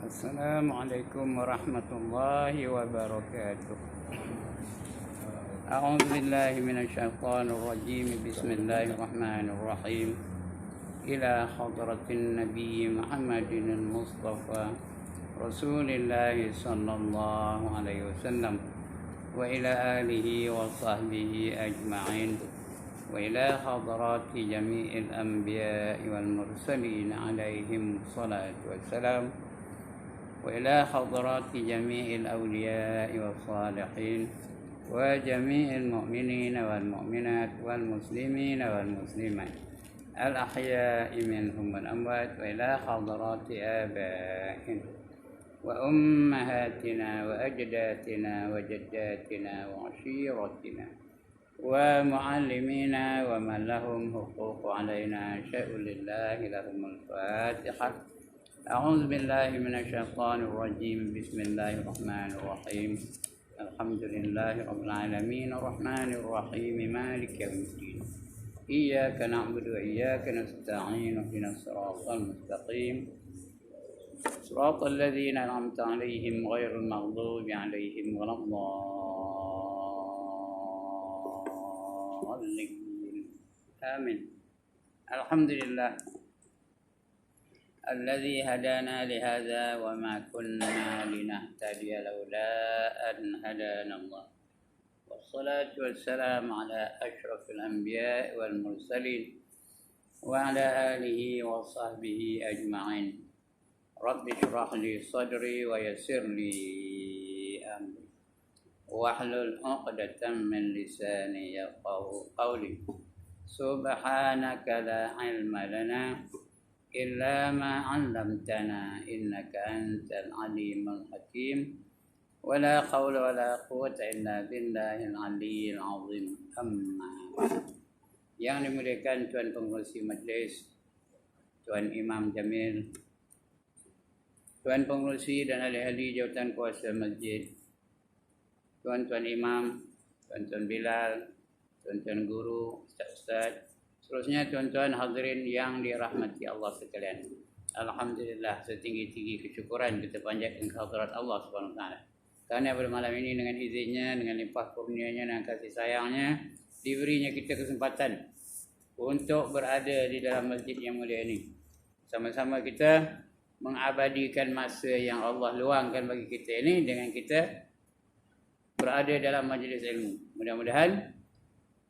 Assalamualaikum warahmatullahi wabarakatuh. A'udzu billahi minasyaitonir rajim. Bismillahirrahmanirrahim. Ila hadratin Nabi Muhammadin al-Mustafa Rasulillah sallallahu alaihi wasallam wa ila alihi wa sahbihi ajma'in wa ila hadrati jami'il anbiya'i wal mursalin alaihim salatu wassalam وإلى حضرات جميع الأولياء والصالحين وجميع المؤمنين والمؤمنات والمسلمين والمسلمات الأحياء منهم والأموات وإلى حضرات آبائنا وأمهاتنا وأجدادنا وجداتنا وعشيرتنا ومعلمينا ومن لهم حقوق علينا شأن لله لهم الفاتحة. أعوذ بالله من الشيطان الرجيم. بسم الله الرحمن الرحيم. الحمد لله رب العالمين الرحمن الرحيم مالك يوم الدين. إياك نعبد وإياك نستعين اهدنا الصراط المستقيم صراط الذين أنعمت عليهم غير المغضوب عليهم ولا الضالين. آمين. الحمد لله الذي هدانا لهذا وما كنا لنهتدي لولا أن هدانا الله والصلاة والسلام على أشرف الأنبياء والمرسلين وعلى آله وصحبه أجمعين. رب اشرح لي صدري ويسر لي أمري واحلل عقدة من لساني يفقهوا قولي. سبحانك لا علم لنا إلا ما علمتنا إنك أنت العليم الحكيم ولا حول ولا قوة إلا بالله العلي العظيم. أما yang dimuliakan Tuan Pengerusi Majlis, Tuan Imam Jamil, Tuan Pengerusi dan ahli-ahli jawatan kuasa masjid, Tuan-Tuan Imam, Tuan-Tuan Bilal, Tuan-Tuan Guru, Ustaz-Ustaz, seterusnya tuan-tuan hadirin yang dirahmati Allah sekalian. Alhamdulillah, setinggi-tinggi kesyukuran kita panjatkan kehadirat Allah Subhanahu wa taala. Kerana pada malam ini dengan izinnya, dengan limpah kurnianya dan kasih sayangnya, diberinya kita kesempatan untuk berada di dalam masjid yang mulia ini. Sama-sama kita mengabadikan masa yang Allah luangkan bagi kita ini dengan kita berada dalam majlis ilmu. Mudah-mudahan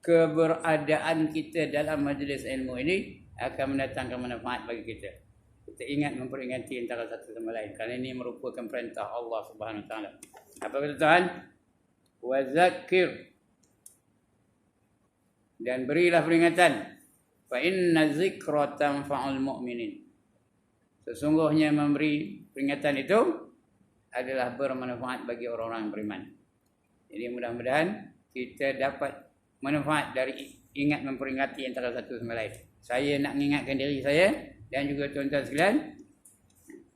keberadaan kita dalam majlis ilmu ini akan mendatangkan manfaat bagi kita. Kita ingat memperingati antara satu sama lain, kerana ini merupakan perintah Allah Subhanahu Wa Taala. Apa kata Tuhan? Wa zakir, dan berilah peringatan. Fa inna zikra tanfa'ul mu'minin. Sesungguhnya memberi peringatan itu adalah bermanfaat bagi orang-orang beriman. Jadi mudah-mudahan kita dapat manfaat dari ingat memperingati antara satu sama lain. Saya nak mengingatkan diri saya dan juga tuan-tuan sekalian,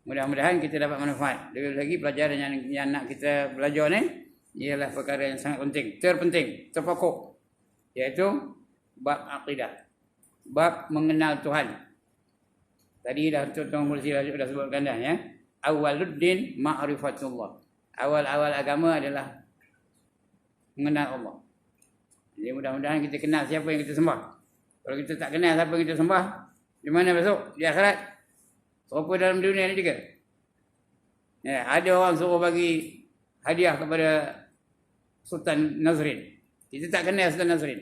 mudah-mudahan kita dapat manfaat. Lebih lagi pelajaran yang nak kita belajar ni ialah perkara yang sangat penting, terpenting, terpokok, iaitu bab akidah, bab mengenal Tuhan. Tadi dah tuan-tuan Mursi dah sebutkan dah ya. Awaluddin ma'rifatullah. Awal-awal agama adalah mengenal Allah. Jadi mudah-mudahan kita kenal siapa yang kita sembah. Kalau kita tak kenal siapa yang kita sembah, di mana besok? Di akhirat. Serupa dalam dunia ni juga. Ya, ada orang suruh bagi hadiah kepada Sultan Nazrin. Kita tak kenal Sultan Nazrin.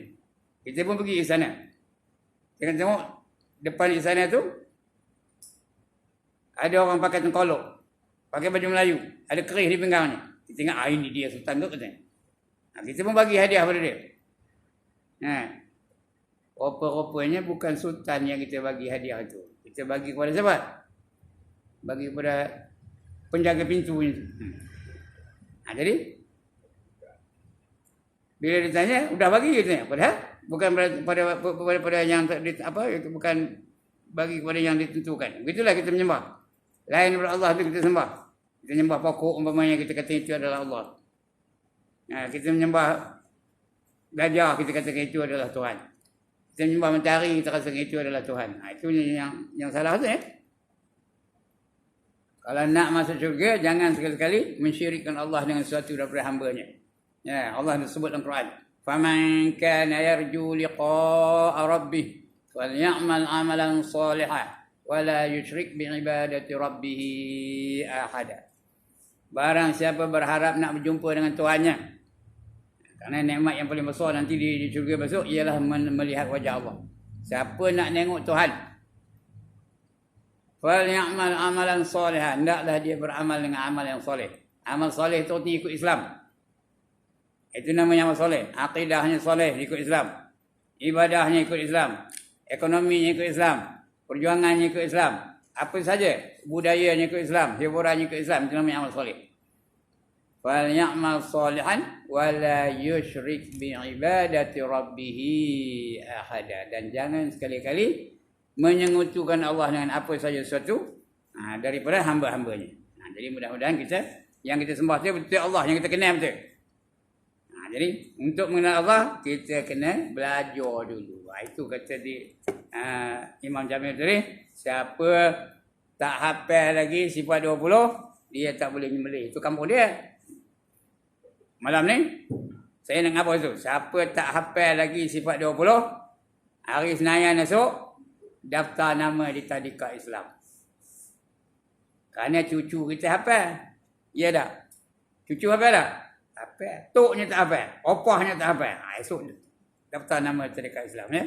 Kita pun pergi ke sana. Kita tengok depan istana tu ada orang pakai tengkolok, pakai baju Melayu, ada kerih di pinggangnya. Kita tengok, ini dia Sultan tu katanya. Kita pun bagi hadiah pada dia. Rupa-rupanya bukan Sultan yang kita bagi hadiah itu. Kita bagi kepada siapa? Bagi kepada penjaga pintu ni. Jadi bila ditanya, udah bagi gitu. Padahal bukan pada yang itu bukan bagi kepada yang ditentukan. Begitulah kita menyembah. Lain daripada Allah itu kita sembah. Kita menyembah pokok umpamanya kita kata itu adalah Allah. Kita menyembah gajah kita katakan itu adalah Tuhan. Kita menyembah mentari kita katakan itu adalah Tuhan. Itu yang salah tu . Kalau nak masuk syurga, jangan sekali-kali mensyirikkan Allah dengan sesuatu daripada hamba-Nya. Allah disebut dalam Quran. Faman kana yarju liqa'a rabbih falyamal 'amalan shalihan wa la yusyrik bi ibadati rabbih ahada. Barang siapa berharap nak berjumpa dengan Tuhannya. Kerana nikmat yang paling besar nanti di syurga besok ialah melihat wajah Allah. Siapa nak tengok Tuhan, falyamal 'amalan shalihan, hendaklah dia beramal dengan amal yang soleh. Amal soleh itu ikut Islam. Itu namanya amal soleh. Aqidahnya soleh ikut Islam. Ibadahnya ikut Islam. Ekonominya ikut Islam. Perjuangannya ikut Islam. Apa saja. Budayanya ikut Islam. Hiburannya ikut Islam. Itu namanya amal soleh. Falyamal salihan wa la yusyrik bi ibadati rabbih ahada. Dan jangan sekali-kali menyekutukan Allah dengan apa saja sesuatu daripada hamba-hambanya. Jadi mudah-mudahan yang kita sembah itu betul Allah, yang kita kenal betul. Jadi untuk mengenal Allah kita kena belajar dulu. Itu kata Imam Jamil tadi, siapa tak hafal lagi sifat 20, dia tak boleh menyembelih. Itu kampung dia. Malam ni saya nak apa tu? Siapa tak hafal lagi sifat 20, hari Senayan esok daftar nama di Tadika Islam. Kerana cucu kita hafal. Ya tak? Cucu hafal tak? Hafal. Toknya tak hafal. Opahnya tak hafal. Esok daftar nama Tadika Islam ya.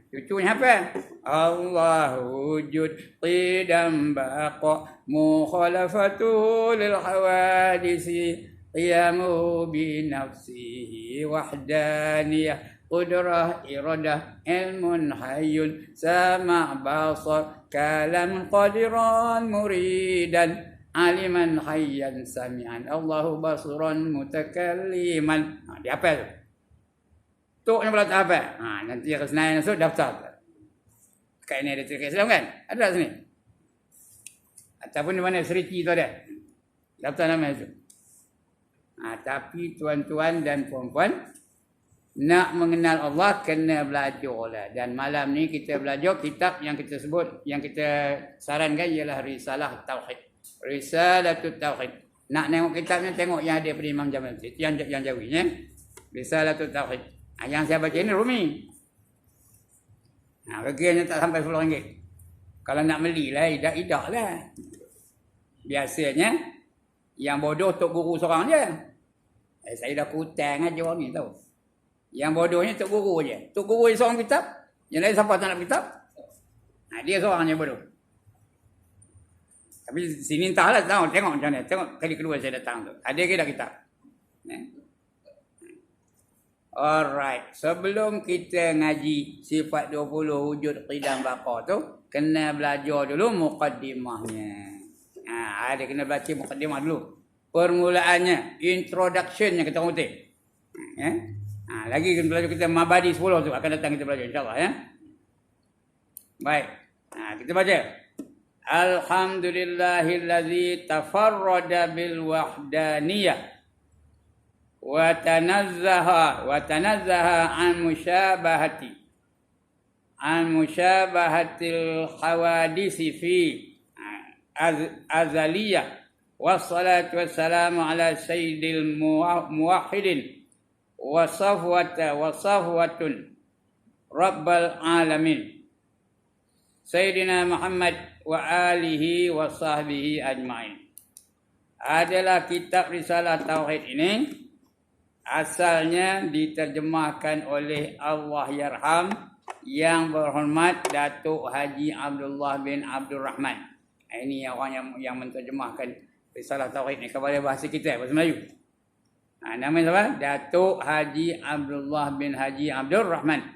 Cucunya hafal. Allah wujud qidam baqa mukhalafatu lil hawadisi qiyamu bi nafsihi wahdaniyah qudrah iradah ilmun hayyun sama' basar kalam qadiran muridan aliman hayyan sami'an Allahu basiran mutakalliman. Dia hafal tu. Tok yang pula tak hafal. Nanti hari Senin esok daftar. Kat ini ada Tadika Islam kan? Ada sini. Ataupun di mana Seriti tu ada. Daftar nama itu. Tapi tuan-tuan dan puan-puan, nak mengenal Allah kena belajar lah. Dan malam ni kita belajar kitab yang kita sebut, yang kita sarankan ialah Risalah Tauhid. Risalatul Tauhid. Nak tengok kitabnya, tengok yang ada pada Imam Jamil. Yang Jawi ya. Risalatul Tauhid. Yang saya baca ini Rumi. Harganya tak sampai RM10. Kalau nak beli lah, idak lah. Biasanya yang bodoh tok guru seorang je. Saya dah kutang aja orang ni tahu. Yang bodohnya tok guru je. Tok guru je seorang kitab. Yang lain siapa tak nak kitab? Dia seorang je bodoh. Tapi sini entahlah tahu, tengok macam mana. Tengok kali kedua saya datang tu. Ada ke dah kitab? Alright. Sebelum kita ngaji sifat 20 wujud qidam baqa tu, kena belajar dulu muqaddimahnya. Ada kena baca muqaddimah dulu. Permulaannya, introduction yang kita ngutip. Lagi kena belajar kita mabadi 10 tu akan datang kita belajar insya-Allah ya. Baik. Kita baca. Alhamdulillahillazi tafarrada bil wahdaniyah wa tanazzaha an musyabahatil hawadisi fi azaliyah wassalatu wassalamu ala sayyidil muwahhidin wa safwatun rabbal alamin sayyidina Muhammad wa alihi wa sahbihi ajma'in. Adalah kitab Risalah Tauhid ini asalnya diterjemahkan oleh Allah Yarham yang berhormat Datuk Haji Abdullah bin Abdul Rahman. Ini orang yang menterjemahkan Risalah Tauhid ni kepada bahasa kita, bahasa Melayu. Nama siapa? Datuk Haji Abdullah bin Haji Abdul Rahman.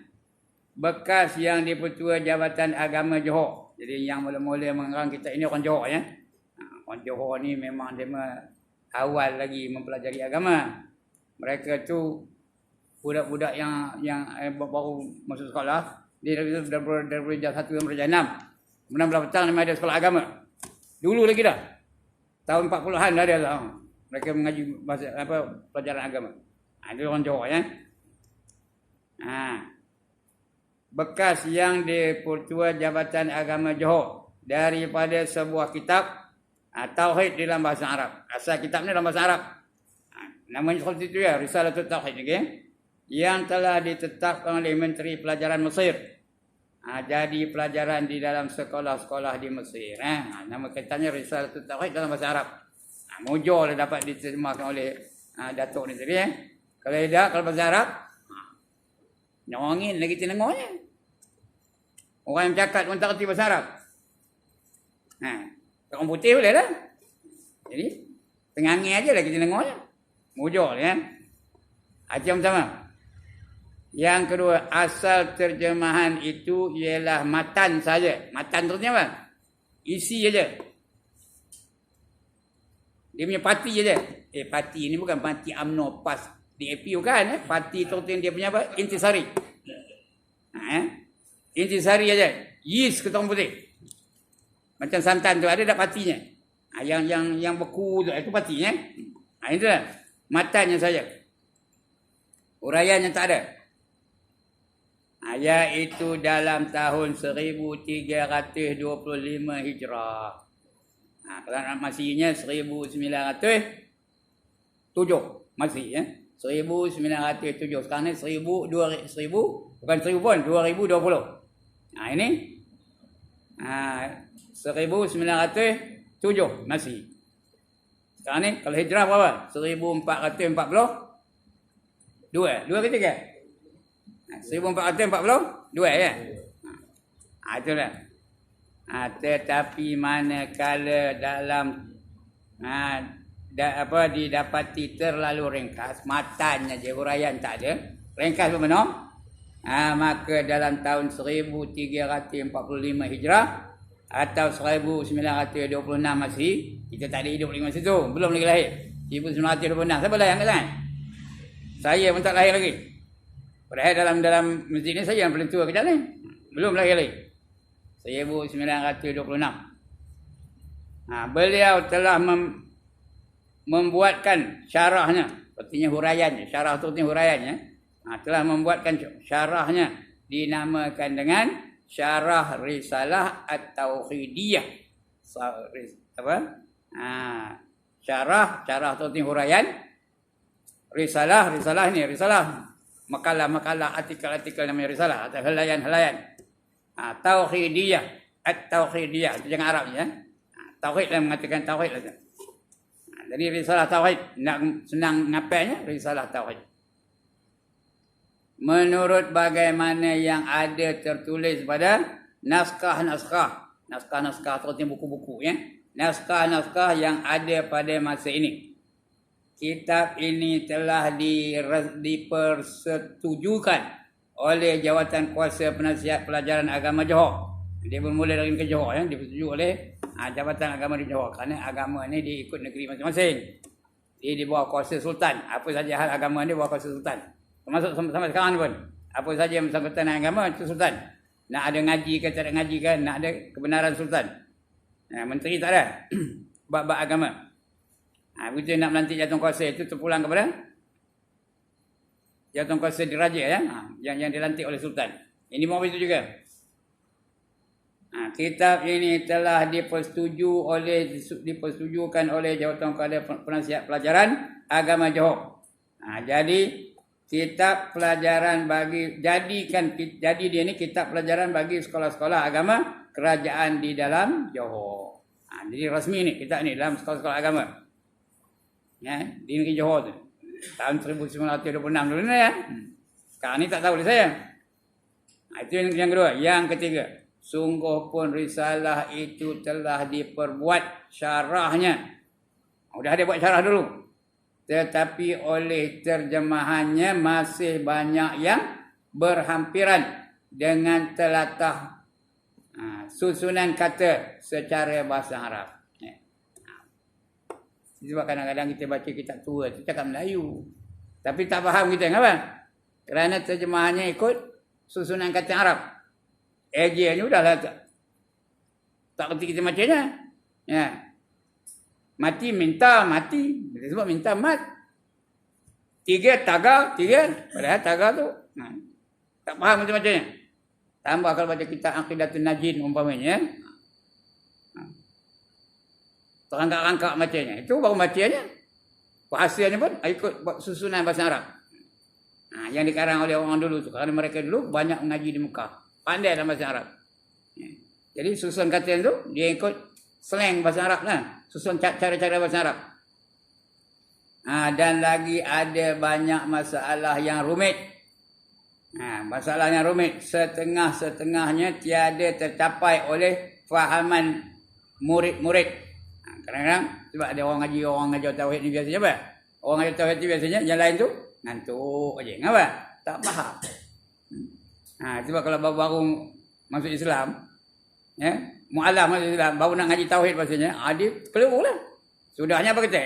Bekas yang di-Pertua Jabatan Agama Johor. Jadi yang mula-mula mengarang kita ini orang Johor ya. Orang Johor ni memang dia awal lagi mempelajari agama. Mereka tu budak-budak yang baru masuk sekolah, dia daripada darjah 1 dan darjah 6. Kemudian belah petang memang ada sekolah agama. Dulu lagi dah. Tahun 40-an dah ada lah. Mereka mengaji pelajaran agama. Itu orang Johor ya. Bekas yang di-Pertua Jabatan Agama Johor daripada sebuah kitab Tauhid dalam bahasa Arab. Asal kitab ni dalam bahasa Arab. Namanya seperti itu ya, Risalatul Tauhid, okay? Yang telah ditetapkan oleh Menteri Pelajaran Mesir. Jadi pelajaran di dalam sekolah-sekolah di Mesir. Nama kitabnya Risalatul Tauhid dalam bahasa Arab. Mujur dapat diterjemahkan oleh Datuk ni tadi. Kalau tidak, kalau bahasa Arab, nyongin lagi tenengoknya. Orang yang bercakap pun tak kerti bahasa Arab. Orang putih boleh lah. Jadi, tengangin aja lagi tenengoknya. Mujur ya. Yang pertama. Yang kedua, asal terjemahan itu ialah matan saja. Matan tu apa? Isi aja. Dia punya parti aja. Parti ni bukan parti UMNO PAS DAP bukan. Parti tu dia punya apa? Intisari. Intisari aja. Yeast ketong putih. Macam santan tu ada dah partinya. Yang beku tu itu partinya. Itu lah. Matanya saja. Uraiannya tak ada. Iaitu dalam tahun 1325 Hijrah. Kalau nak masihnya 1907 masih ya. 1907. Sekarang ni 1000 bukan 1000 pun 2020. Ini 1907 masih. Sekarang ni kalau hijrah berapa? 1442. 2 ke 3? 1442 ya. Itulah. Tetapi manakala dalam didapati terlalu ringkas, matanya je, huraian tak ada, ringkas benar, maka dalam tahun 1345 Hijrah atau 1926 masih, kita tak ada hidup lagi masa tu, belum lagi lahir. 1926, siapa lahir kat sana? Saya pun tak lahir lagi. Padahal dalam masjid ni saya yang paling tua kejap ni, belum lahir lagi. 1926. Beliau telah membuatkan syarahnya, artinya huraiannya, syarah tu artinya huraiannya. Telah membuatkan syarahnya dinamakan dengan Syarah Risalah At-Tauhidiyah. Syarah tu artinya huraian. Risalah ni, risalah makalah-makalah, artikel-artikel namanya risalah atau helaian-helaian. Tauhidiyah, At-Tauhidiyah, itu jangan Arab ya. Tauhid lah mengatakan tauhid lah. Jadi risalah tauhid, nak senang ngapainya risalah tauhid. Menurut bagaimana yang ada tertulis pada naskah-naskah itu buku-buku ya. Naskah-naskah yang ada pada masa ini. Kitab ini telah dipersetujukan oleh Jawatan Kuasa Penasihat Pelajaran Agama Johor. Dia bermula dari ke Johor ya, dipersetujui oleh Jabatan Agama di Johor. Kerana agama ni diikut negeri masing-masing. Dia di bawah kuasa sultan. Apa saja hal agama ni bawah kuasa sultan. Termasuk sampai sekarang pun. Apa saja yang bersangkutan dengan agama itu sultan. Nak ada ngaji ke tak ada ngaji ke, nak ada kebenaran sultan. Menteri tak ada. Bab-bab agama. Begitu nak melantik jawatan kuasa itu terpulang kepada jawatan kuasa diraja ya, yang dilantik oleh sultan. Ini mau itu juga. Kitab ini telah dipersetujukan oleh Jawatan Kuasa Penasihat Pelajaran Agama Johor. Jadi kitab pelajaran jadi dia ni kitab pelajaran bagi sekolah-sekolah agama kerajaan di dalam Johor. Jadi rasmi ni kitab ni dalam sekolah-sekolah agama. Ya, di negeri Johor tu. Tahun 1926 dulu ni ya. Sekarang ni tak tahu saya. Itu yang kedua. Yang ketiga, sungguh pun risalah itu telah diperbuat syarahnya. Sudah ada buat syarah dulu. Tetapi oleh terjemahannya masih banyak yang berhampiran dengan telatah susunan kata secara bahasa Arab. Sebab kadang-kadang kita baca kitab tua tu cakap Melayu. Tapi tak faham kita, kenapa? Kerana terjemahannya ikut susunan kata Arab. Ejanya udahlah tak kerti kita bacanya. Ya. Mati minta mati. Dia sebut minta mat. 3 taga, 3. Padahal taga tu tak faham macam-macamnya. Tambah kalau baca kitab Aqidatun Najin umpamanya. Terangkak-rangkak bacanya. Itu baru bacanya. Bahasanya pun ikut susunan bahasa Arab. Yang dikarang oleh orang dulu tu. Kerana mereka dulu banyak mengaji di Mekah. Pandai dalam bahasa Arab. Jadi susun kata tu dia ikut slang bahasa Arab lah. Susun cara-cara bahasa Arab. Dan lagi ada banyak masalah yang rumit. Masalah yang rumit. Setengah-setengahnya tiada tercapai oleh fahaman murid-murid. Kadang-kadang sebab ada orang ngaji tauhid ni biasanya apa? Orang ngaji tauhid ni biasanya yang lain tu ngantuk aja. Kenapa? Tak faham. Sebab kalau baru-baru masuk Islam, ya, mu'alaf masuk Islam, baru nak ngaji tauhid maksudnya, dia keliru lah. Sudahnya apa kata?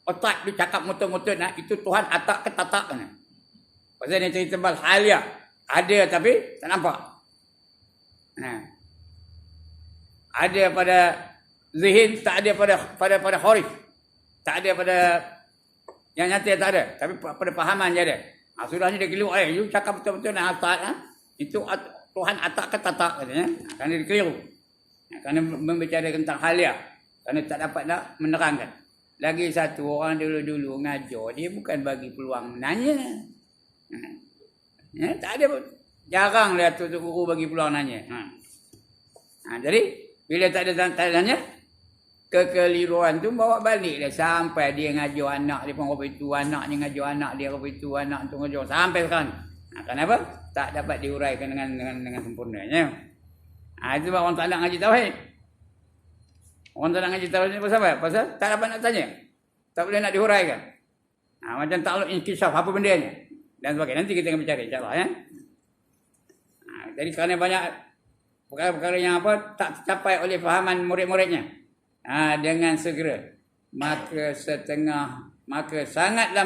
Otak dia cakap mutut-mutut nak itu Tuhan atak ke tatak kan. Pasal dia cerita bal halia. Ada tapi tak nampak. Ada pada zihin, tak ada pada kharif. Tak ada pada yang nyata tak ada, tapi pada pahaman je ada. Sudahnya dia keliru, you cakap betul-betul nak atak, itu Tuhan atak ke tatak katanya. Kerana dia keliru. Kerana membicara tentang halia. Kerana tak dapat nak menerangkan. Lagi satu, orang dulu-dulu ngajar, dia bukan bagi peluang nanya. Tak ada pun. Jarang dia tu guru bagi peluang nanya. Jadi, bila tak ada tanya, kekeliruan tu bawa balik dia sampai dia ngajar anak dia pun apa itu, anaknya ngajar anak dia apa itu, anak tu ngajar sampai sekarang. Kenapa? Tak dapat diuraikan dengan sempurnanya. Itu sebab orang tak nak ngaji tauhid. Orang tak nak ngaji tauhid ni pasal apa? Pasal tak dapat nak tanya. Tak boleh nak dihuraikan. Macam takluk inkisaf apa benda ni dan sebagainya. Nanti kita akan bicara insya-Allah ya. Jadi kerana banyak perkara-perkara yang tak tercapai oleh fahaman murid-muridnya. Dengan segera maka sangatlah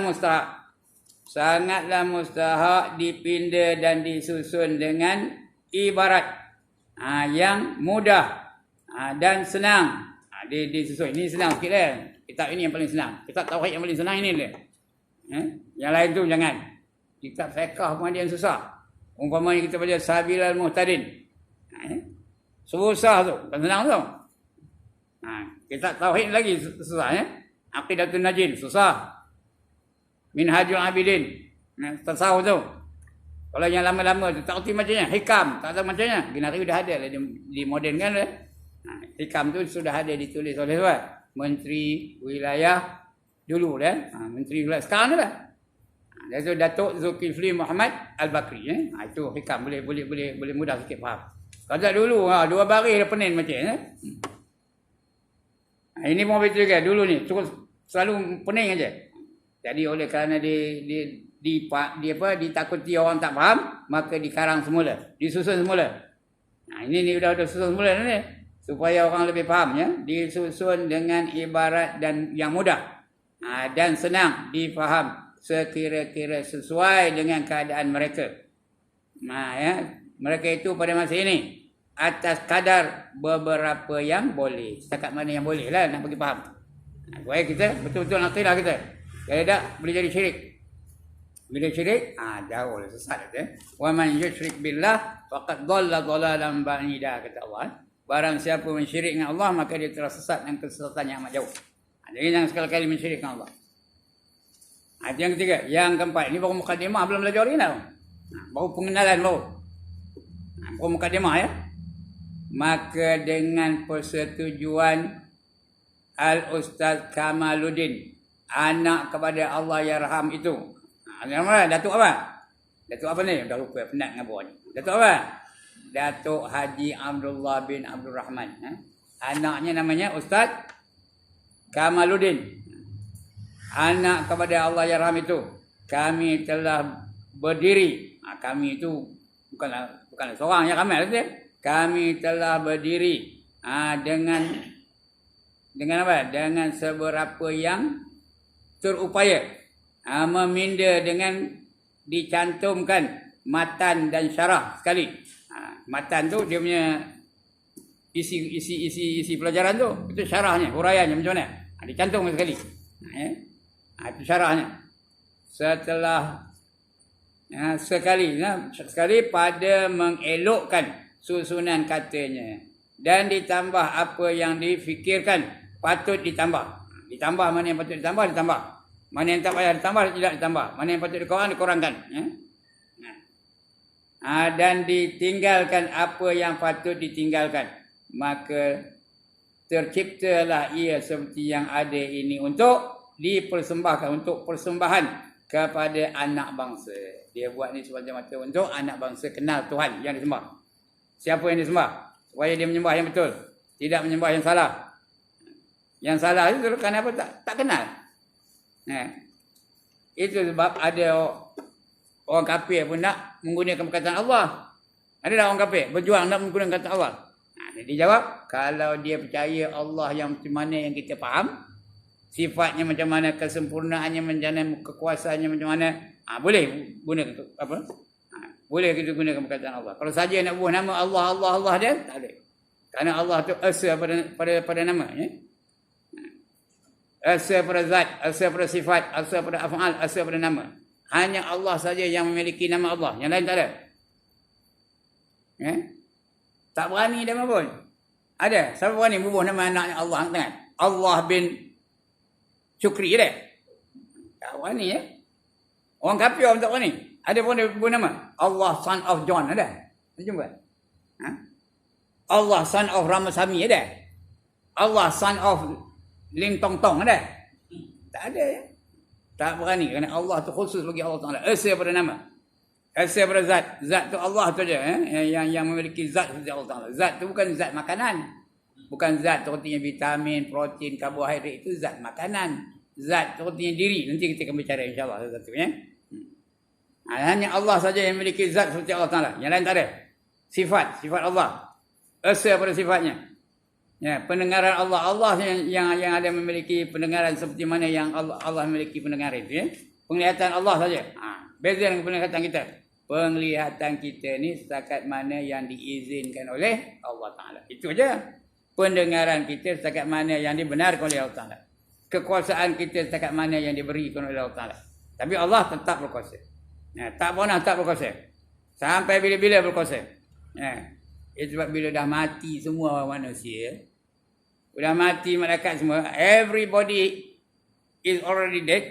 mustahak dipinda dan disusun dengan ibarat yang mudah dan senang. Disusun ini senang sikit lah. Kitab ini yang paling senang. Kitab tauhid yang paling senang ini dia. Yang lain tu jangan. Kitab fiqh pun ada yang susah. Umpamanya kita baca Sabilal Muhtadin. Susah tu, bukan senang tu. Kitab tauhid lagi susah ya. Aqidatun Najin susah. Minhajul Abidin tasawuf tu. Kalau yang lama-lama tu tak erti macamnya. Hikam tak tahu macamnya. Ginari dah ada lah di moden kan dah. Hikam tu sudah ada ditulis oleh Menteri Wilayah dulu dah. Menteri Wilayah sekarang dah. Dia tu Datuk Zulkifli Muhammad Al-Bakri itu hikam boleh mudah sikit faham. Kalau dulu 2 baris dah pening macam ya. Ini pun betul juga dulu ni selalu pening aja. Jadi oleh kerana ditakuti orang tak faham, maka dikarang semula, disusun semula. Ini udah susun semula ni supaya orang lebih faham ya. Disusun dengan ibarat dan yang mudah dan senang difaham sekira-kira sesuai dengan keadaan mereka. Mereka itu pada masa ini atas kadar beberapa yang boleh. Setakat mana yang boleh lah nak bagi faham. Supaya kita betul-betul akidah kita. Kalau tak boleh jadi syirik. Bila syirik, jauh lah sesat tu. Wa man yusyrik billah faqad dhalla dhalalan ba'ida kata Allah. Barang siapa mensyirik dengan Allah maka dia telah sesat dan kesesatan yang amat jauh. Jadi jangan sekali-kali mensyirik dengan Allah. Itu yang ketiga. Yang keempat, ini baru mukadimah, belum belajar lagi dah. Baru pengenalan baru. Baru mukadimah ya. Maka dengan persetujuan Al-Ustaz Kamaluddin, anak kepada Allah Yarham itu. Datuk apa? Datuk apa ni? Dah lupa, penat dengan bawah ni. Datuk apa? Datuk Haji Abdullah bin Abdul Rahman. Anaknya namanya Ustaz Kamaluddin. Anak kepada Allah Yarham itu. Kami telah berdiri. Kami itu bukan seorang yang ramai. Kami telah berdiri dengan Dengan apa? Dengan seberapa yang terupaya. Meminda dengan dicantumkan matan dan syarah sekali. Matan tu dia punya isi pelajaran tu. Itu syarahnya, huraiannya macam mana? Dicantumkan sekali. Itu syarahnya. Setelah sekali pada mengelokkan susunan katanya dan ditambah apa yang difikirkan patut ditambah. Ditambah mana yang patut ditambah. Mana yang tak payah ditambah tidak ditambah. Mana yang patut dikurangkan. Dan ditinggalkan apa yang patut ditinggalkan. Maka terciptalah ia seperti yang ada ini untuk dipersembahkan, untuk persembahan kepada anak bangsa. Dia buat ni semata-mata untuk anak bangsa kenal Tuhan yang disembah. Siapa yang disembah? Supaya dia menyembah yang betul, tidak menyembah yang salah. Yang salah itu kenapa tak kenal? Itu sebab ada orang kafir pun nak menggunakan perkataan Allah. Ada tak orang kafir berjuang nak menggunakan kata Allah? Dia jawab, kalau dia percaya Allah yang macam mana yang kita faham, sifatnya macam mana, kesempurnaannya macam mana, kekuasaannya macam mana, boleh gunakan apa? Boleh kita gunakan perkataan Allah. Kalau saja nak buat nama Allah dia, tak boleh. Kerana Allah tu asa pada nama, ya. Asa pada zat, asa pada sifat, asa pada af'al, asa pada nama. Hanya Allah saja yang memiliki nama Allah, yang lain tak ada. Ya? Tak berani nama pun. Ada, siapa berani bubuh nama anaknya Allah angkat tangan? Allah bin Syukri je dia. Tak berani ya. Orang kafir pun tak berani. Ada pun dia bubuh nama. Allah son of John ada. Jumpa. Allah son of Ramasamy ada. Allah son of Lim Tong Tong ada. Tak ada ya. Tak berani kerana Allah tu khusus bagi Allah Taala. Asa pada nama. Asa pada zat. Zat tu Allah tu je yang memiliki zat seperti Allah Taala. Zat tu bukan zat makanan. Bukan zat seperti vitamin, protein, karbohidrat, itu zat makanan. Zat seperti diri. Nanti kita akan bicara insya-Allah satu ya. Hanya Allah saja yang memiliki zat seperti Allah Taala. Yang lain tak ada. Sifat Allah. Asa pada sifatnya. Ya, pendengaran Allah yang ada memiliki pendengaran seperti mana yang Allah memiliki pendengaran itu ya. Penglihatan Allah saja. Beza dengan penglihatan kita. Penglihatan kita ni setakat mana yang diizinkan oleh Allah Taala. Itu aja. Pendengaran kita setakat mana yang dibenarkan oleh Allah Taala. Kekuasaan kita setakat mana yang diberikan oleh Allah Taala. Tapi Allah tetap berkuasa. Tak pernah tak berkuasa. Sampai bila-bila berkuasa. Itu sebab bila dah mati semua manusia, sudah mati malaikat semua, everybody is already dead.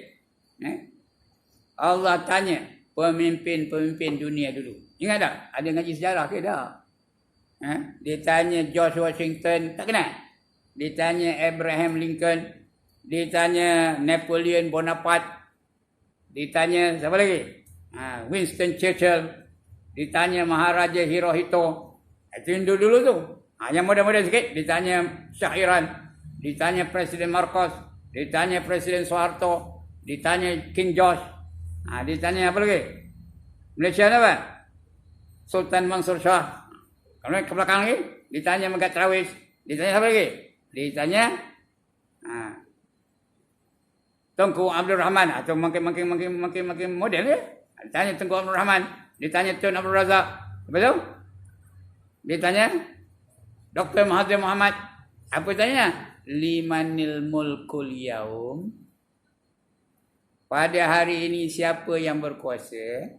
Allah tanya pemimpin-pemimpin dunia dulu. Ingat tak? Ada ngaji sejarah ke tak? Dia tanya George Washington, tak kenal? Dia tanya Abraham Lincoln. Dia tanya Napoleon Bonaparte. Dia tanya siapa lagi? Winston Churchill. Dia tanya Maharaja Hirohito. Itu yang dulu tu. Yang muda-muda sikit, ditanya Shah Iran, ditanya Presiden Marcos, ditanya Presiden Soeharto, ditanya King George, ditanya apa lagi? Malaysia apa? Sultan Mansur Shah. Kemudian ke belakang lagi, ditanya Megat Travis, ditanya apa lagi? Ditanya Tunku Abdul Rahman, atau makin model ya. Ditanya Tunku Abdul Rahman, ditanya Tun Abdul Razak. Apa tu? Ditanya Dr. Mahathir Mohamad. Apa tanya? Limanil mulkul yaum. Pada hari ini siapa yang berkuasa?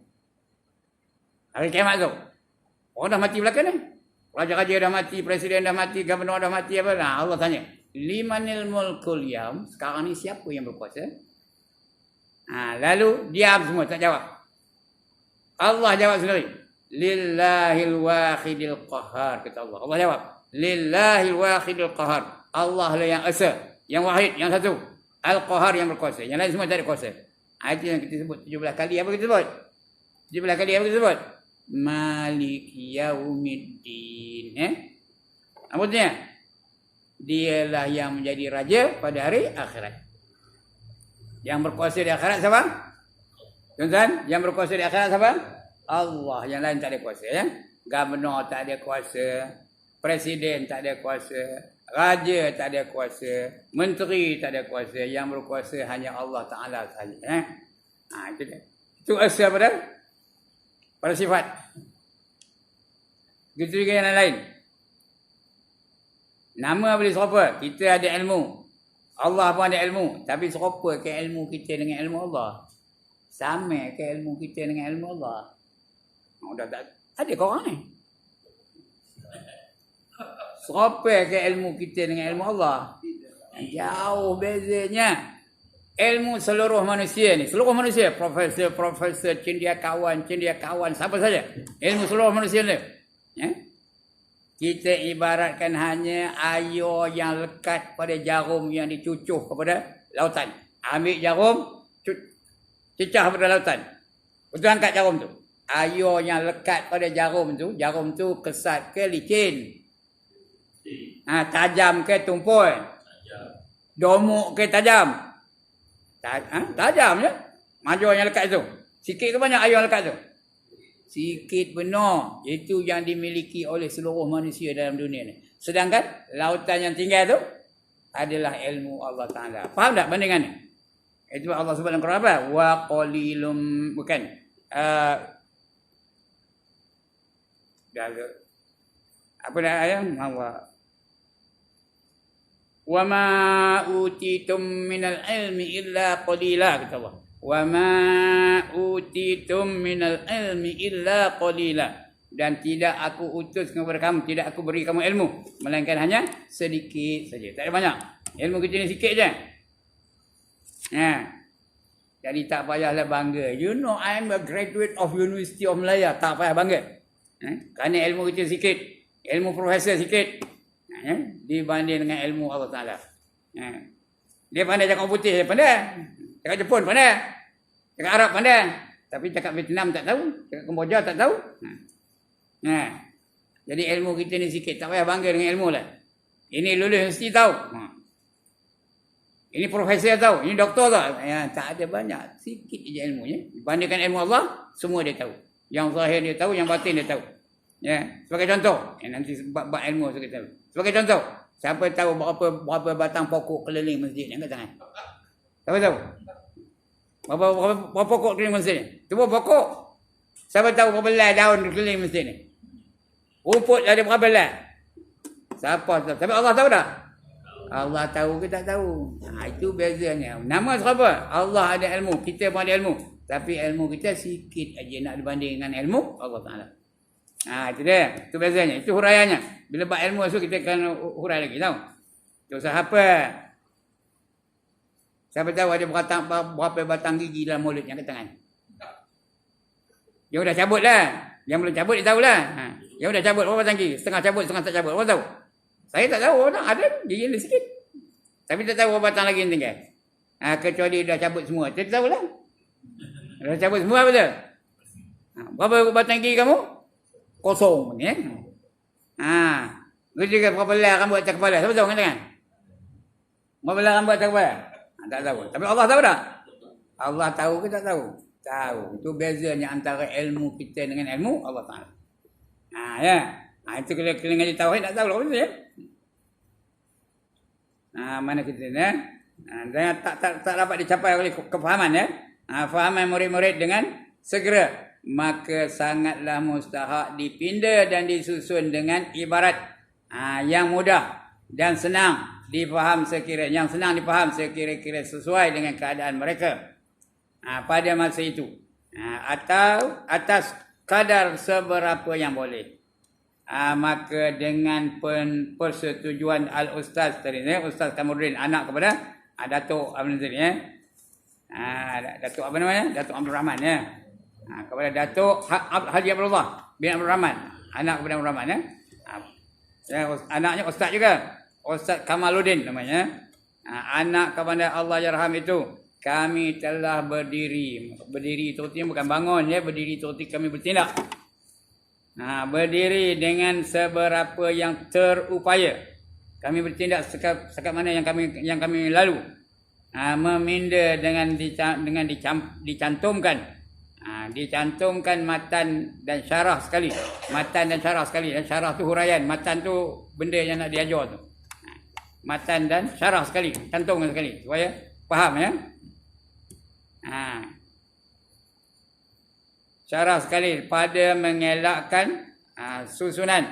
Hari kiamat tu. Orang dah mati belakang ni. Raja-raja dah mati, presiden dah mati, gubernur dah mati, apa? Allah tanya. Limanil mulkul yaum. Sekarang ni siapa yang berkuasa? Lalu diam semua, tak jawab. Allah jawab sendiri. Lillahil wahidil qahar, kata Allah. Allah jawab. Lillahil wahidil qahar. Allah lah yang esa, yang wahid, yang satu. Al-qahar yang berkuasa. Yang lain semua tak ada kuasa. Itu yang kita sebut 17 kali. Apa kita sebut? 17 kali apa kita sebut? Malik yaumiddin. Apa artinya? Dialah yang menjadi raja pada hari akhirat. Yang berkuasa di akhirat siapa? Tuan-tuan, yang berkuasa di akhirat siapa? Allah. Yang lain tak ada kuasa ya. Gubernur tak ada kuasa, presiden tak ada kuasa, Raja tak ada kuasa, menteri tak ada kuasa, yang berkuasa hanya Allah Ta'ala sahaja. Itu dia. Itu asal pada sifat. Begitu juga yang lain. Nama boleh serupa. Kita ada ilmu. Allah pun ada ilmu. Tapi serupa ke ilmu kita dengan ilmu Allah? Sama ke ilmu kita dengan ilmu Allah? Dah tak ada korang ni. Serupa ke ilmu kita dengan ilmu Allah? Jauh bezanya. Ilmu seluruh manusia ni. Seluruh manusia. Profesor, cendekiawan, siapa saja. Ilmu seluruh manusia ni. Kita ibaratkan hanya air yang lekat pada jarum yang dicucuh kepada lautan. Ambil jarum, cecah pada lautan. Betul angkat jarum tu. Air yang lekat pada jarum tu kesat ke licin. Tajam ke tumpul. Domuk ke tajam. Tajam je. Maju yang lekat tu. Sikit ke banyak air yang lekat tu? Sikit benar. Itu yang dimiliki oleh seluruh manusia dalam dunia ni. Sedangkan lautan yang tinggal tu adalah ilmu Allah Ta'ala. Faham tak bandingannya? Itu Allah sebut dalam Quran apa? Wa qalilum, bukan. Apa dah ayat? Wa ma utitum minal ilmi illa qalila, kata Allah. Wa ma utitum minal ilmi illa qalila. Dan tidak aku utus kepada kamu, tidak aku beri kamu ilmu, melainkan hanya sedikit saja. Tak ada banyak. Ilmu kita ni sikit je. Jadi tak payahlah bangga. You know, I am a graduate of University of Malaya. Tak payah bangga. Kerana ilmu kita sikit. Ilmu profesor sikit. Dibanding dengan ilmu Allah Ta'ala. Dia pandai cakap putih, dia pandai. Cakap Jepun pandai. Cakap Arab pandai. Tapi cakap Vietnam tak tahu. Cakap Kemboja tak tahu. Jadi ilmu kita ni sikit. Tak payah bangga dengan ilmu lah. Ini lulus mesti tahu. Ini profesor tahu. Ini doktor tahu. Tak ada banyak. Sikit je ilmunya. Dibandingkan ilmu Allah, semua dia tahu. Yang zahir dia tahu, yang batin dia tahu. Sebagai contoh. Nanti bab ilmu saya tahu. Sebagai contoh. Siapa tahu berapa batang pokok keliling masjid ni? Angkat tangan. Siapa tahu? Berapa pokok keliling masjid ni? Cuba pokok. Siapa tahu berapa belai daun keliling masjid ni? Rumput ada berapa belai? Siapa tahu? Tapi Allah tahu tak? Allah tahu ke tak tahu? Itu bezanya. Nama siapa? Allah ada ilmu. Kita pun ada ilmu. Tapi ilmu kita sikit aja nak dibanding dengan ilmu Allah Ta'ala. Itu dia. Itu bezanya. Itu huraiannya. Bila bab ilmu tu kita akan hurai lagi. Tahu? Itu siapa? Siapa tahu ada berapa batang gigi dalam mulut yang ke tangan? Yang dah cabut lah. Yang belum cabut dia tahulah. Yang dah cabut berapa batang gigi? Setengah cabut, setengah tak cabut. Orang tahu? Saya tak tahu. Orang ada gigi dia sikit. Tapi tak tahu berapa batang lagi yang tinggal. Kecuali dah cabut semua. Kita tahulah. Dah cabut semua betul? Berapa batang gigi kamu? Kosong. Lu juga berapa belah rambut atas kepala? Siapa tahu kan? Berapa belah rambut atas kepala? Tak tahu. Tapi Allah tahu tak? Allah tahu ke tak tahu? Tahu. Itu bezanya antara ilmu kita dengan ilmu Allah Ta'ala. Itu kalau ngaji tauhid tak tahu lah betul ya? Mana kita ni? Tak dapat dicapai oleh kefahaman ya? Fahaman murid-murid dengan segera. Maka sangatlah mustahak dipinda dan disusun dengan ibarat yang mudah dan senang difaham sekiranya, yang senang difaham sekira-kira sesuai dengan keadaan mereka pada masa itu, atau atas kadar seberapa yang boleh. Maka dengan persetujuan al-ustaz tadi, Ustaz Kamuddin, anak kepada Datuk apa namanya, Datuk apa namanya, Datuk Abdul Rahman kepada Datuk Haji Abdullah bin Abdul Rahman, anak kepada Abdul Rahman anaknya ustaz juga, Ustaz Kamaluddin namanya, anak kepada Allah Yarham itu. Kami telah berdiri itu artinya bukan bangun ya, berdiri itu artinya kami bertindak. Berdiri dengan seberapa yang terupaya. Kami bertindak sekat mana yang kami lalu. Meminda dengan dicantumkan. Dicantumkan matan dan syarah sekali. Matan dan syarah sekali. Dan syarah tu huraian. Matan tu benda yang nak diajar tu. matan dan syarah sekali, cantum sekali supaya faham ya. Syarah sekali pada mengelakkan susunan,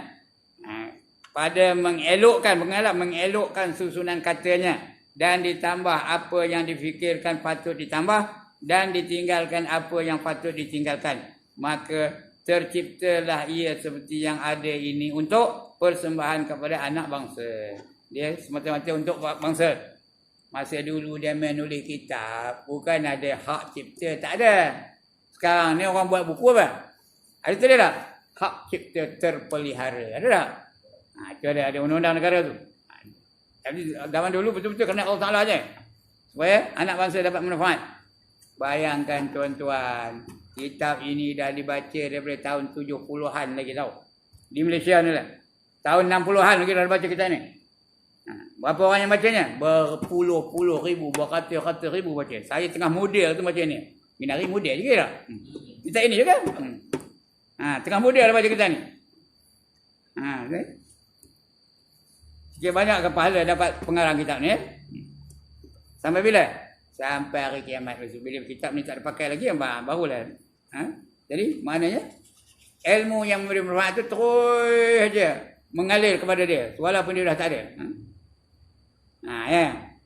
pada mengelakkan susunan katanya, dan ditambah apa yang difikirkan patut ditambah dan ditinggalkan apa yang patut ditinggalkan, maka terciptalah ia seperti yang ada ini untuk persembahan kepada anak bangsa. Dia semata-mata untuk bangsa. Masa dulu dia menulis kitab, bukan ada hak cipta, tak ada. Sekarang ni orang buat buku apa? Ada tu dia tak? Hak cipta terpelihara. Ada tak? Itu ada undang-undang negara tu. Tapi zaman dulu betul-betul kerana Allah Ta'ala je. Supaya anak bangsa dapat manfaat. Bayangkan tuan-tuan, kitab ini dah dibaca daripada tahun 70-an lagi tau. Di Malaysia ni lah. Tahun 60-an lagi dah baca kitab ni. Berapa orang yang bacanya? Berpuluh-puluh ribu, beratus-ratus ribu baca. Saya tengah model tu baca ni. Minari model juga tak? Kitab ini juga. Tengah model dah baca kitab ni. Sikit banyak ke pahala dapat pengarang kitab ni? Sampai bila? Sampai hari kiamat. Bila kitab ni tak dipakai lagi, barulah. Jadi, maknanya, ilmu yang memberi manfaat tu terus saja mengalir kepada dia. Walaupun dia dah tak ada. Ya.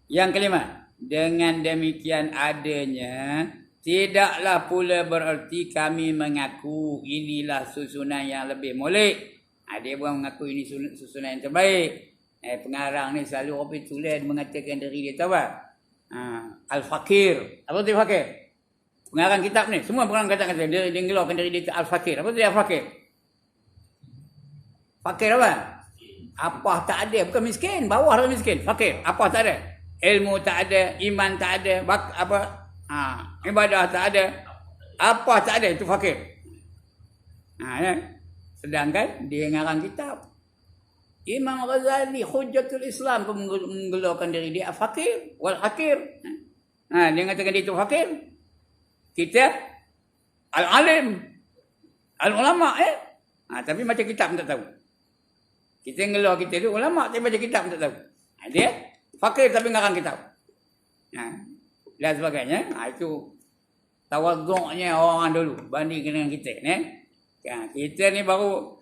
Yang kelima, dengan demikian adanya, tidaklah pula bererti kami mengaku inilah susunan yang lebih molek. Dia pun mengaku ini susunan yang terbaik. Pengarang ni selalu orang tulis mengatakan diri dia tahu apa? Al-Fakir. Apa tu Fakir? Pengarang kitab ni, semua pengarang kata dia ngeluarkan diri dia Al-Fakir. Apa tu Al-Fakir? Fakir apa? Apa tak ada, bukan miskin, bawah lah miskin. Fakir, apa tak ada? Ilmu tak ada, iman tak ada, ibadah tak ada. Apa tak ada, itu fakir. Ya. Sedangkan dia ngarang kitab. Imam Ghazali Hujjatul Islam pun menggelarkan diri dia fakir wal hakir. Dia mengatakan dia itu fakir. Kita al-alim, al-ulama tapi macam kitab tak tahu. Kita ngelar kita tu ulama tapi baca kitab tak tahu. Dia fakir tapi ngarang kitab. Dan sebagainya. Itu tawaduknya orang dulu banding dengan kita ni. Kita ni baru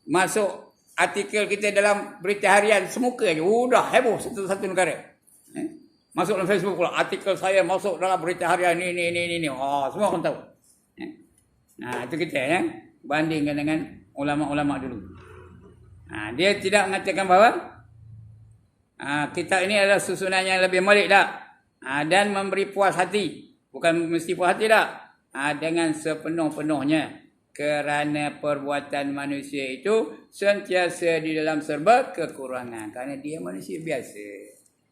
masuk artikel kita dalam berita harian semuka je. Dah heboh satu-satu negara. Masuk dalam Facebook pula. Artikel saya masuk dalam berita harian ni. Semua orang tahu. Itu kita ya. Bandingkan dengan ulama-ulama dulu. Dia tidak mengatakan bahawa kitab ini adalah susunan yang lebih molek tak? Dan memberi puas hati. Bukan mesti puas hati tak? Dengan sepenuh-penuhnya. Kerana perbuatan manusia itu sentiasa di dalam serba kekurangan. Kerana dia manusia biasa.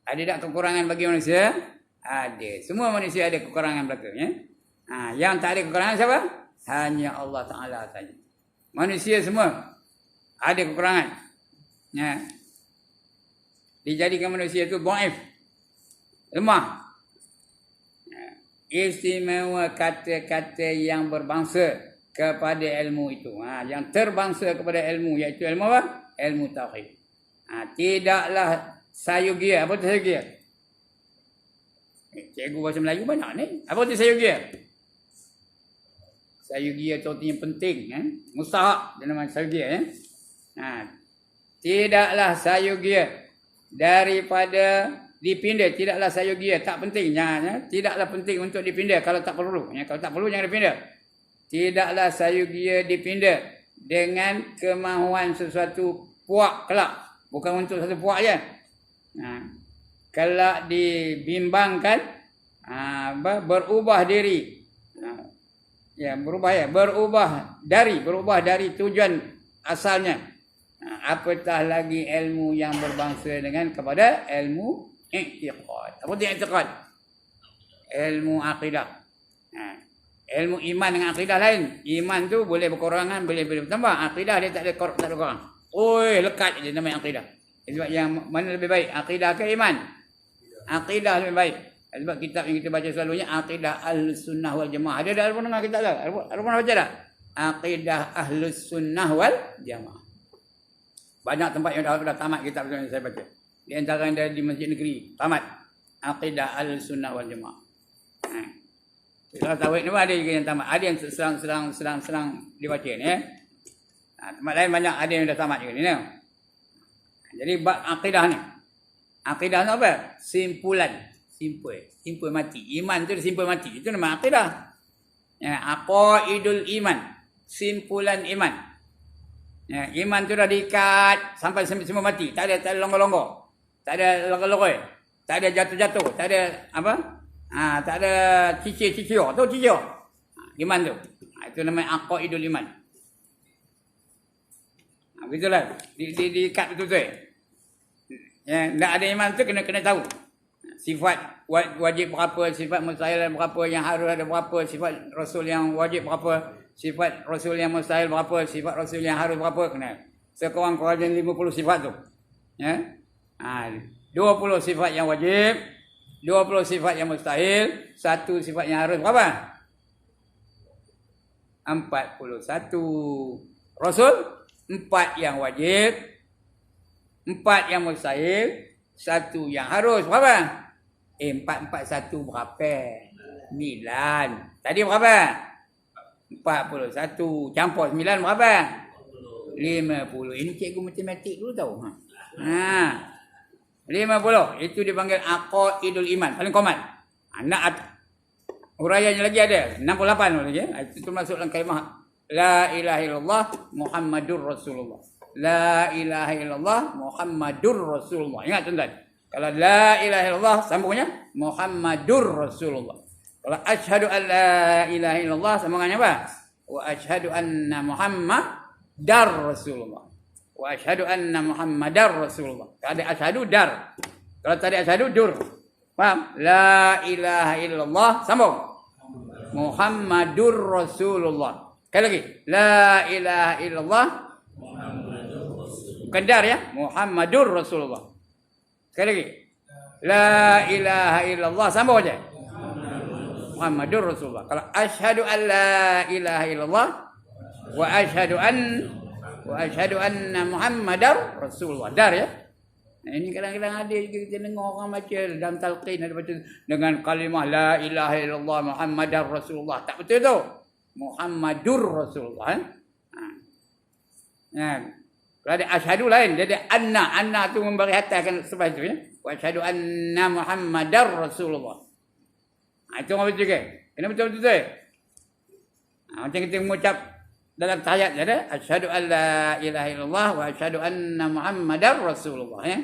Ada tak kekurangan bagi manusia? Ada. Semua manusia ada kekurangan belaka. Yang tak ada kekurangan siapa? Hanya Allah Ta'ala saja. Manusia semua ada kekurangan. Dijadikan manusia itu dhaif. Lemah. Istimewa kata-kata yang berbangsa kepada ilmu itu. Yang terbangsa kepada ilmu, iaitu ilmu apa? Ilmu tauhid. Tidaklah sayugia. Apa tu sayugia? Cikgu bahasa Melayu banyak ni. Apa tu sayugia? Sayugia itu artinya penting. Mustahak dia nama sayugia. Tidaklah sayugia daripada dipindah. Tidaklah sayugia tak penting. Tidaklah penting untuk dipindah kalau tak perlu. Kalau tak perlu jangan dipindah. Tidaklah sayugia dipindah dengan kemahuan sesuatu puak kelak. Bukan untuk satu puak je. Kelak dibimbangkan berubah diri. Berubah dari tujuan asalnya. Apatah lagi ilmu yang berbangsa dengan kepada ilmu i'tiqad. Apa itu i'tiqad? Ilmu akidah. Ilmu iman dengan akidah lain. Iman tu boleh berkurangan, boleh bertambah. Akidah dia tak ada kurang. Lekat je nama akidah. Sebab yang mana lebih baik? Akidah ke iman? Akidah lebih baik. Sebab kitab yang kita baca selalunya Aqidah Ahlus Sunnah wal Jamaah. Ada pun dengar kitab tak? Ada pun baca tak? Aqidah Ahlus Sunnah wal Jamaah. Banyak tempat yang dah tamat kitab yang saya baca. Di antara yang ada di masjid negeri, tamat. Aqidah Al-Sunnah wal Jamaah. Kalau tauhid ni ada juga yang tamat. Ada yang serang dibaca ni. Tempat lain banyak ada yang dah tamat juga ni. Jadi bab akidah ni. Akidah ni apa? Simpulan. Simpul mati. Iman tu simpul mati. Itu nama akidah. Aqaidul iman. Simpulan iman. Iman tu dah diikat sampai semua mati. Tak ada longgor-longgor. Tak ada logoi-logoi. Tak ada jatuh-jatuh. Tak ada apa? Tak ada cicir. Tahu cicir? Iman tu. Itu namanya aqaidul iman. Begitulah. Diikat betul-betul. Tak ada iman tu kena tahu. Sifat wajib berapa, sifat mustahil berapa, yang harus ada berapa, sifat Rasul yang wajib berapa, sifat Rasul yang mustahil berapa, sifat Rasul yang harus berapa, kena. Sekurang-kurangnya 50 sifat tu. 20 sifat yang wajib, 20 sifat yang mustahil, 1 sifat yang harus berapa? 41. Rasul 4 yang wajib, 4 yang mustahil, 1 yang harus. Berapa? 4 1 berapa? 9. Tadi berapa? 41. Campur 9 berapa? 50. Ini cikgu matematik dulu tahu. 50. Itu dipanggil aqaidul iman. Paling komat. Nak huraiannya lagi ada. 68 lagi. Itu termasuk dalam kalimah La ilaha illallah Muhammadur Rasulullah. La ilaha illallah Muhammadur Rasulullah. Ingat tuan-tuan. Kalau la ilaha illallah sambungnya Muhammadur Rasulullah. Kalau asyhadu an la ilaha illallah sambungannya apa? Wa asyhadu anna Muhammadar Rasulullah. Wa asyhadu anna Muhammadar Rasulullah. Kalau ada asyhadu dar. Kalau tadi asyhadu dur. Faham? La ilaha illallah sambung. Muhammadur Rasulullah. Sekali lagi. La ilaha illallah bukan dar ya. Muhammadur Rasulullah. Sekali lagi. La ilaha illallah sambung aja. Muhammadur Rasulullah. Kalau asyhadu an la ilaha illallah wa asyhadu anna Muhammadar Rasulullah. Dar ya. Nah, ini kadang-kadang ada kita dengar orang baca dalam talqin ada baca dengan kalimah la ilaha illallah Muhammadar Rasulullah. Tak betul tu. Muhammadur Rasulullah. Kalau ada asyhadu lain, dia ada anna tu memberi hatakan sebab itu ya. Wa asyhadu anna Muhammadar Rasulullah. Itu orang betul ke? Kena betul-betul. Macam kita mengucap dalam tahiyat ada asyhadu an la ilaha illallah wa asyhadu anna Muhammadar Rasulullah ya.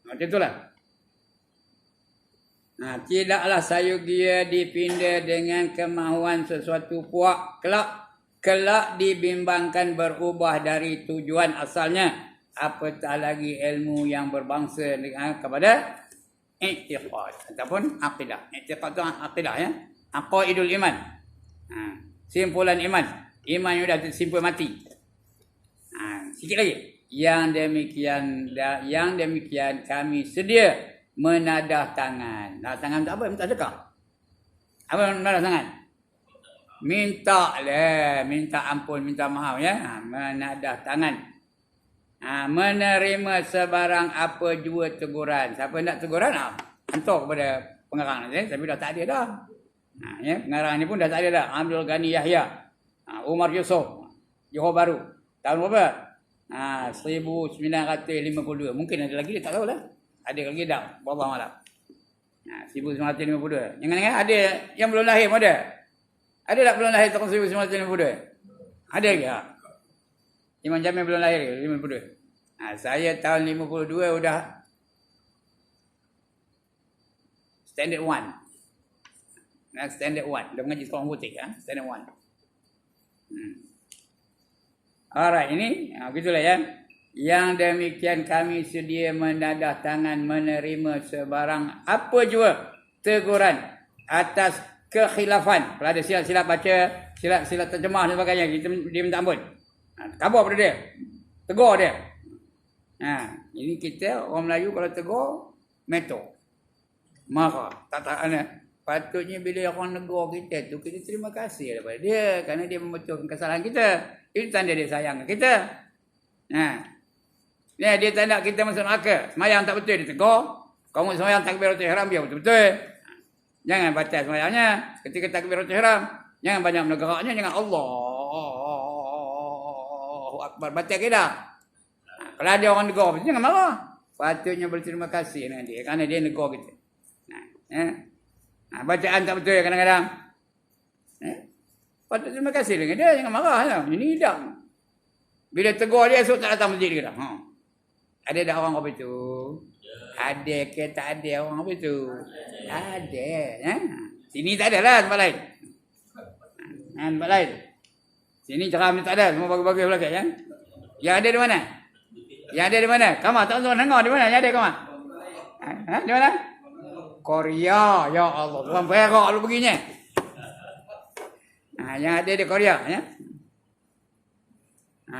Macam itulah. Tidaklah sayugia dipinda dengan kemahuan sesuatu puak kelak dibimbangkan berubah dari tujuan asalnya, apatah lagi ilmu yang berbangsa dengan kepada i'tiqad ataupun akidah. I'tiqad itu akidah ya. Aqaidul iman. Simpulan iman. Iman yang sudah simpul mati. Sikit lagi. Yang demikian kami sedia menadah tangan. Nadah tangan tu apa? Minta sedekah. Apa menadah tangan? Minta ampun, minta maaf ya. Menadah tangan. Menerima sebarang apa jua teguran. Siapa nak teguran? Hantar kepada pengarang nanti. Tapi dah tak ada dah. Ya, pengarang ni pun dah tak ada dah. Abdul Ghani Yahya. Umar Yusof. Johor Bahru. Tahun berapa? 1952. Mungkin ada lagi, dia tak tahu lah. Ada lagi tak? Wallahu a'lam. 1952. Jangan-jangan ada yang belum lahir pun ada. Ada tak belum lahir tahun 1952? Ada ke? Imam Jamil belum lahir 52. Saya tahun 52 sudah standard 1. Standard 1. Dah mengaji sekolah butik ya. Standard 1. Alright, ini begitulah ya. Yang demikian kami sedia menadah tangan menerima sebarang apa jua teguran atas kekhilafan. Kalau ada silap-silap baca, silap-silap terjemah dan sebagainya, dia minta ampun. Khabar pada dia. Tegur dia. Ini kita orang Melayu kalau tegur, meto. Marah. Tak patutnya bila orang negur kita tu, kita terima kasih daripada dia kerana dia membetulkan kesalahan kita. Itu tanda dia sayang kita. Ni dia tak nak kita masuk neraka. Semayang tak betul, dia tegur. Kamu semayang takbiratul ihram biar betul-betul. Jangan batal semayangnya. Ketika takbiratul ihram, jangan banyak menegeraknya, jangan Allahu Akbar. Batal ke dah? Kalau ada orang negur, jangan marah. Patutnya berterima kasih dengan dia kerana dia negur kita. Bacaan tak betul kadang-kadang. Patut terima kasih dengan dia, jangan marah lah. Ini hidup. Bila tegur dia, esok tak datang masjid ke dah. Ada tak orang apa itu? Ada ke tak ada orang apa itu? Ada. Sini tak ada lah tempat lain. Tempat lain. Sini ceram ni tak ada, semua bagi-bagi belakang. Yang ada di mana? Yang ada di mana? Kamar tak tahu dengar di mana? Yang ada kamar? Di mana? Korea. Ya Allah, tuan berak lu begini. Yang ada di Korea, ya.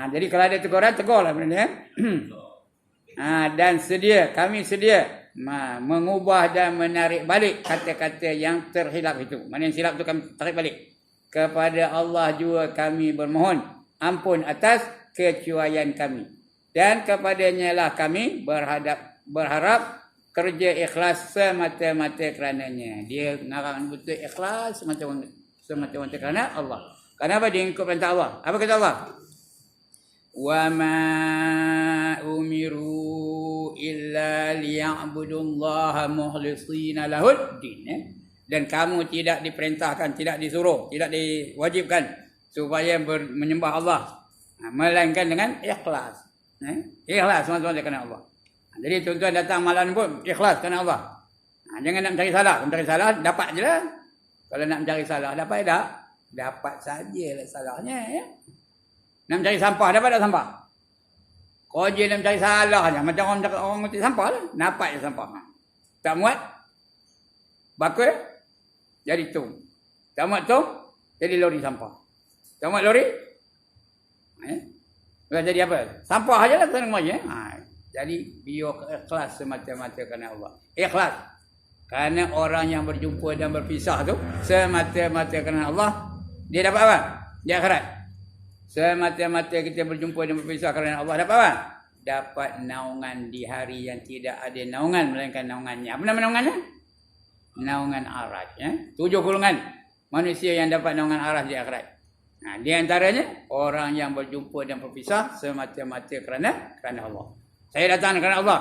Jadi kalau ada teguran, tegurlah benda ni. Dan kami sedia mengubah dan menarik balik kata-kata yang terhilap itu. Mana yang silap itu kami tarik balik. Kepada Allah juga kami bermohon ampun atas kecuaian kami. Dan kepadanya lah kami berharap kerja ikhlas semata-mata kerananya. Dia narang betul ikhlas semata-mata kerana Allah. Kenapa dia ikut perintah Allah? Apa kata Allah? Wa ma umiru illa liya'budullaha mukhlishina lahuddin. Dan kamu tidak diperintahkan, tidak disuruh, tidak diwajibkan supaya menyembah Allah, melainkan dengan ikhlas. Ikhlas semata-mata kerana Allah. Jadi tuan-tuan datang malam pun ikhlas kerana Allah. Jangan nak mencari salah. Mencari salah dapat je lah. Kalau nak mencari salah dapat tak? Dapat sajalah salahnya, ya. Nak mencari sampah dapat tak sampah? Kau je nak mencari salahnya. Macam orang mencari sampah lah. Dapat je sampah. Tak muat? Bakul? Jadi tung. Tak muat tung? Jadi lori sampah. Tak muat lori? Jadi apa? Sampah aja lah semuanya. Jadi biar ikhlas semata-mata kerana Allah. Ikhlas. Kerana orang yang berjumpa dan berpisah tu semata-mata kerana Allah, dia dapat apa? Di akhirat. Semata-mata kita berjumpa dan berpisah kerana Allah dapat apa? Dapat naungan di hari yang tidak ada naungan melainkan naungannya. Apa nama naungannya? Naungan aras, ya. 7 golongan manusia yang dapat naungan aras di akhirat. Di antaranya orang yang berjumpa dan berpisah semata-mata kerana Allah. Saya datang kerana Allah.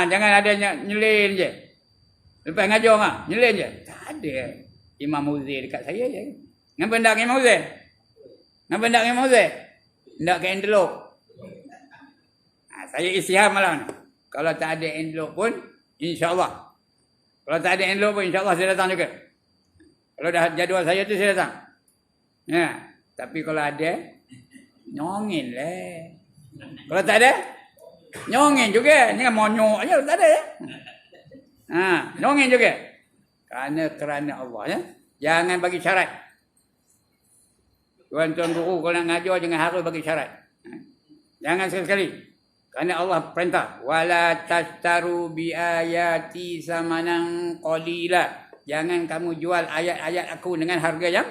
Jangan ada nyelin je. Lepas ngajar nyelin je. Tak ada. Imam Muzi dekat saya je. Ngapa ndak Imam Muzi? Ngapa ndak Imam Muzi? Ndak ke envelope. Saya istihar malam ni. Kalau tak ada envelope pun, insya-Allah. Kalau tak ada envelope pun, insya-Allah saya datang juga. Kalau dah jadual saya tu saya datang. Ya, tapi kalau ada, nyongin lah. Kalau tak ada, nyongin juga. Jangan monyok aja, tak ada ya. Nyongin juga. Kerana Allah, ya. Jangan bagi syarat. Tuan-tuan guru kalau nak ngajar jangan harus bagi syarat. Jangan sekali-sekali. Kerana Allah perintah, wala tastaru bi ayati samanan qalila. Jangan kamu jual ayat-ayat aku dengan harga yang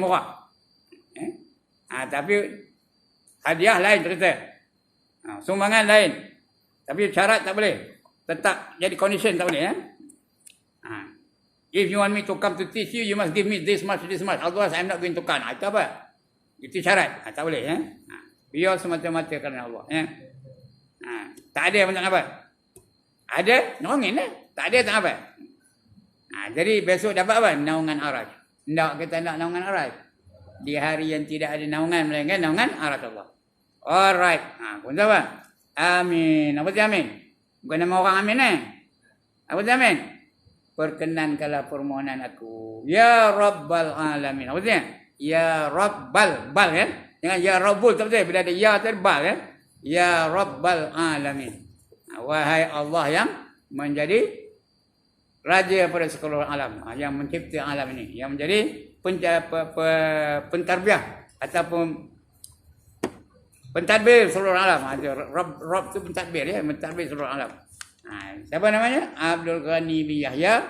murah. Tapi hadiah lain cerita. Sumbangan lain. Tapi syarat tak boleh. Tetap jadi condition tak boleh, ya. If you want me to come to teach you, you must give me this much. Otherwise I'm not going to come. Itu apa? Itu syarat. Tak boleh, ya. Biar semata-mata kerana Allah, ya. Tak ada macam apa? Ada, nyongin lah. Tak ada tak apa. Jadi besok dapat apa? Naungan aras. Tak kita nak naungan aras. Di hari yang tidak ada naungan melainkan naungan aras Allah. Alright. Pun tahu apa? Amin. Apa tu amin? Bukan nama orang amin Apa tu amin? Perkenankanlah permohonan aku. Ya Rabbal Alamin. Apa tu? Ya Rabbal. Bal kan? Jangan ya Rabbul. Tak betul. Bila ada ya tu bal kan? Ya Rabbal Alamin. Wahai Allah yang menjadi raja pada seluruh alam, yang mencipta alam ini, yang menjadi pentarbiah ataupun pentadbir seluruh alam. Rabb tu pentadbir, ya, mentadbir seluruh alam. Siapa namanya? Abdul Ghani bin Yahya.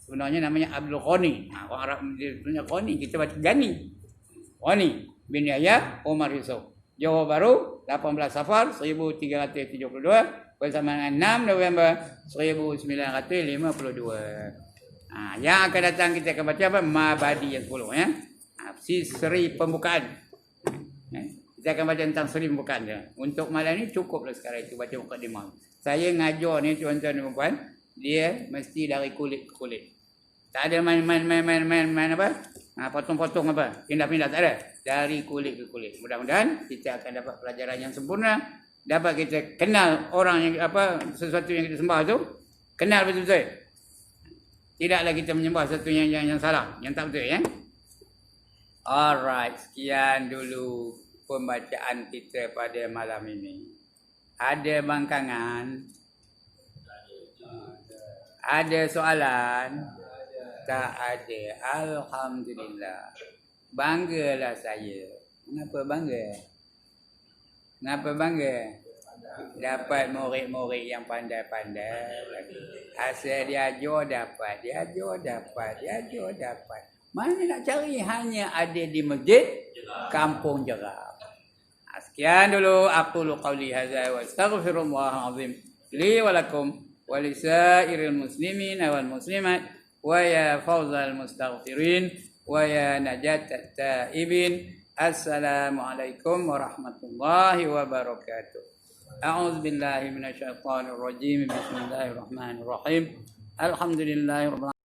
Sebenarnya namanya Abdul Ghani. Orang Arab punya Ghani, kita baca Ghani. Ghani bin Yahya Umar Yusuf. Johor Bahru 18 Safar 1372 bersama dengan 6 November 1952. Yang akan datang kita akan baca apa? Mabadi yang 10 ya. Seri pembukaan. Kita akan baca tentang seri pembukaan je. Untuk malam ni cukuplah sekarang itu baca mukadimah. Saya ngajar ni tuan-tuan dan puan, dia mesti dari kulit ke kulit. Tak ada main apa? Potong-potong apa? Pindah-pindah tak ada. Dari kulit ke kulit. Mudah-mudahan kita akan dapat pelajaran yang sempurna, dapat kita kenal orang yang sesuatu yang kita sembah tu, kenal betul-betul. Tidaklah kita menyembah sesuatu yang salah, yang tak betul ya. Alright, sekian dulu pembacaan kita pada malam ini. Ada bangkangan? Ada soalan? Tak ada. Alhamdulillah. Banggalah saya. Kenapa bangga? Kenapa bangga? Dapat murid-murid yang pandai-pandai. Asal dia ajar dapat. Mana nak cari? Hanya ada di masjid Kampung Jeram. Sekian dulu. Aqulu qawli hadza wa astaghfirullahal azim li wa lakum wa lisairil muslimin wal muslimat wa ya fawzal mustaghfirin wa ya najatat taibin. Assalamualaikum warahmatullahi wabarakatuh. A'udzu billahi minasyaitonir rajim. Bismillahirrahmanirrahim. Alhamdulillahirabbil